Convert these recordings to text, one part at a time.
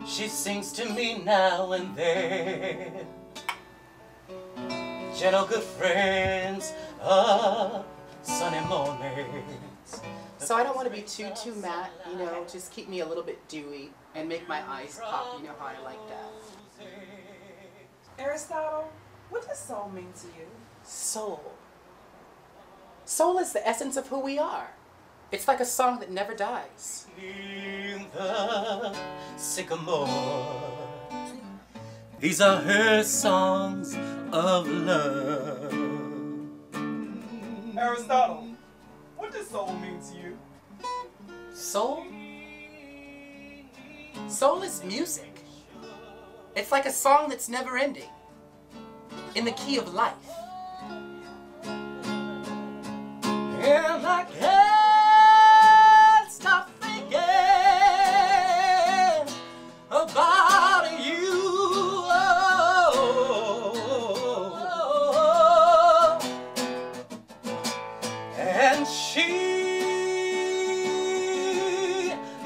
She sings to me now and then. Gentle good friends of sunny mornings. So I don't want to be too matte, you know, just keep me a little bit dewy and make my eyes pop, you know how I like that. Aristotle, what does soul mean to you? Soul. Soul is the essence of who we are. It's like a song that never dies. In the sycamore, these are her songs of love. Aristotle, what does soul mean to you? Soul? Soul is music. It's like a song that's never ending, in the key of life. And I can't stop thinking about you. And she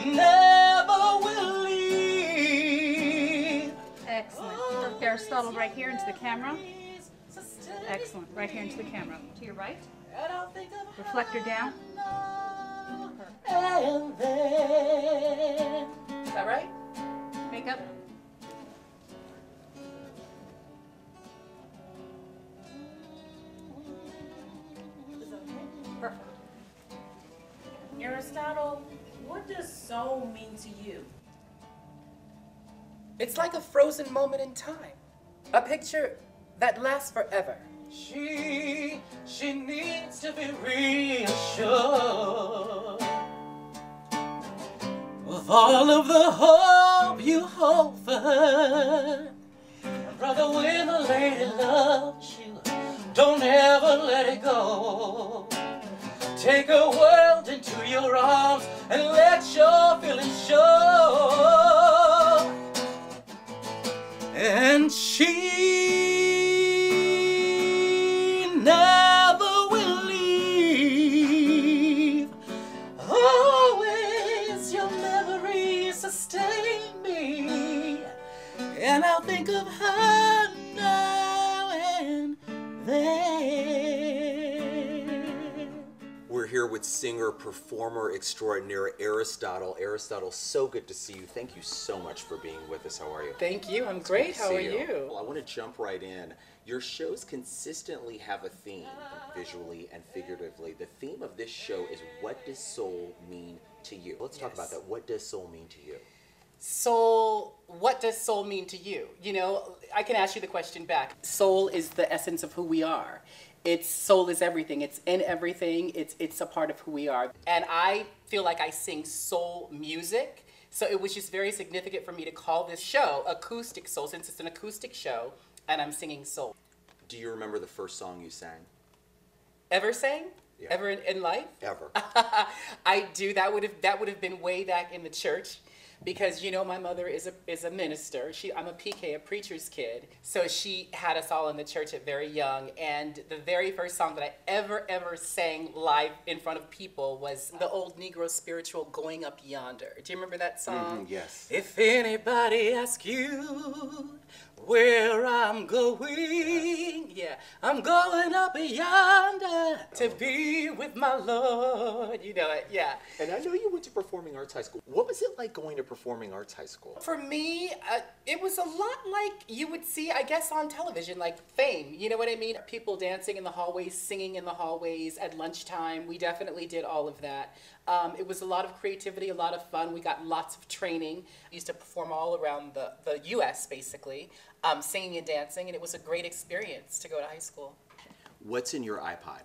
never will leave. Excellent. Aristotle, right here into the camera. Excellent. Right here into the camera. To your right. Reflector down. And then, Is that right? Makeup. Perfect. Aristotle, what does soul mean to you? It's like a frozen moment in time. A picture that lasts forever. she needs to be reassured of all of the hope you hold for her. And brother, when a lady loves you, don't ever let it go. Take her world into your arms and let your feelings show. And she never will leave. Always your memories sustain me, and I'll think of her now and then. We're here with singer, performer extraordinaire Aristotle. Aristotle, so good to see you. Thank you so much for being with us. How are you? Thank you. I'm great. How are you? Well, I want to jump right in. Your shows consistently have a theme, visually and figuratively. The theme of this show is, what does soul mean to you? Let's talk about that. What does soul mean to you? Soul, what does soul mean to you? You know, I can ask you the question back. Soul is the essence of who we are. Soul is everything. It's in everything. It's a part of who we are. And I feel like I sing soul music. So it was just very significant for me to call this show Acoustic Soul, since it's an acoustic show and I'm singing soul. Do you remember the first song you sang? Ever sang? Yeah. Ever in life? Ever. I do. That would have been way back in the church, because you know my mother is a minister. I'm a PK, a preacher's kid. So she had us all in the church at very young, and the very first song that I ever sang live in front of people was the old Negro spiritual, Going Up Yonder. Do you remember that song? Yes. If anybody asks you where I'm going, Yeah. I'm going up yonder to be with my Lord. You know it, yeah. And I know you went to Performing Arts High School. What was it like going to Performing Arts High School? For me, it was a lot like you would see, I guess, on television, like Fame. You know what I mean? People dancing in the hallways, singing in the hallways at lunchtime. We definitely did all of that. It was a lot of creativity, a lot of fun. We got lots of training. We used to perform all around the U.S., basically, singing and dancing, and it was a great experience to go to high school. What's in your iPod?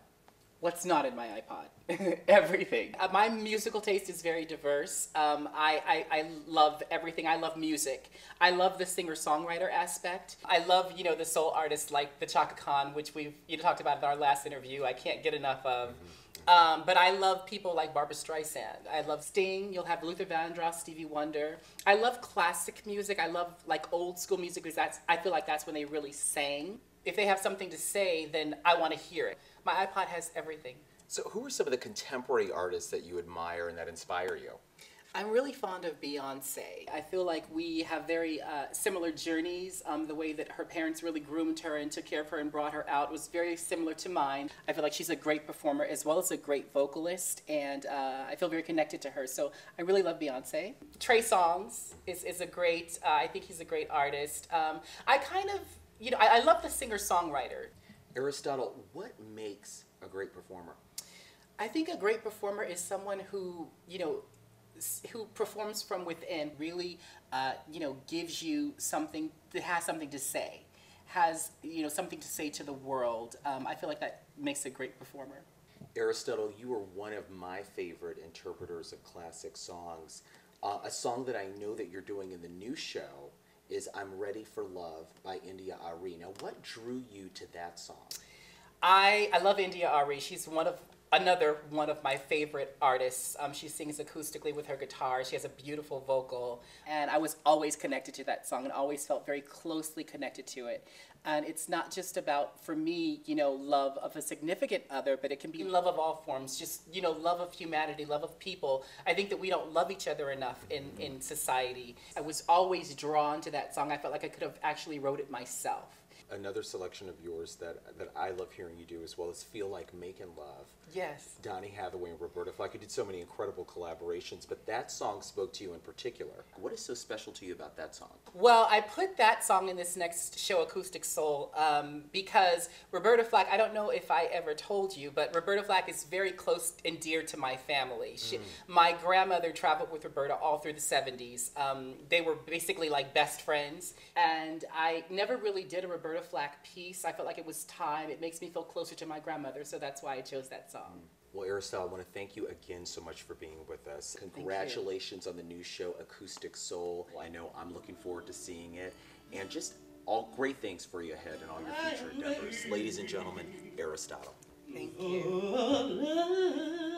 What's not in my iPod? Everything. My musical taste is very diverse. I love everything. I love music. I love the singer-songwriter aspect. I love, you know, the soul artists like the Chaka Khan, which we've talked about in our last interview. I can't get enough of. But I love people like Barbra Streisand. I love Sting. You'll have Luther Vandross, Stevie Wonder. I love classic music. I love like old school music, because I feel like that's when they really sang. If they have something to say, then I want to hear it. My iPod has everything. So who are some of the contemporary artists that you admire and that inspire you? I'm really fond of Beyonce. I feel like we have very similar journeys. The way that her parents really groomed her and took care of her and brought her out was very similar to mine. I feel like she's a great performer as well as a great vocalist, and I feel very connected to her. So I really love Beyonce. Trey Songz is a great, I think he's a great artist. I kind of, I love the singer-songwriter. Aristotle, what makes a great performer? I think a great performer is someone who, who performs from within, really, gives you something, that has something to say, has, something to say to the world. I feel like that makes a great performer. Aristotle, you are one of my favorite interpreters of classic songs. A song that I know that you're doing in the new show is I'm Ready for Love by India Arie. Now, what drew you to that song? I love India Arie. She's another one of my favorite artists. She sings acoustically with her guitar. She has a beautiful vocal. And I was always connected to that song and always felt very closely connected to it. And it's not just about, for me, love of a significant other, but it can be love of all forms, just, love of humanity, love of people. I think that we don't love each other enough in society. I was always drawn to that song. I felt like I could have actually wrote it myself. Another selection of yours that I love hearing you do as well is Feel Like Making Love. Yes. Donny Hathaway and Roberta Flack. You did so many incredible collaborations, but that song spoke to you in particular. What is so special to you about that song? Well, I put that song in this next show, Acoustic Soul, because Roberta Flack, I don't know if I ever told you, but Roberta Flack is very close and dear to my family. My grandmother traveled with Roberta all through the 70s. They were basically like best friends, and I never really did a Roberta Flack piece. I felt like it was time. It makes me feel closer to my grandmother, so that's why I chose that song. Well, Aristotle, I want to thank you again so much for being with us. Congratulations on the new show, Acoustic Soul. I know I'm looking forward to seeing it, and just all great things for you ahead and all your future endeavors. Ladies and gentlemen, Aristotle. Thank you.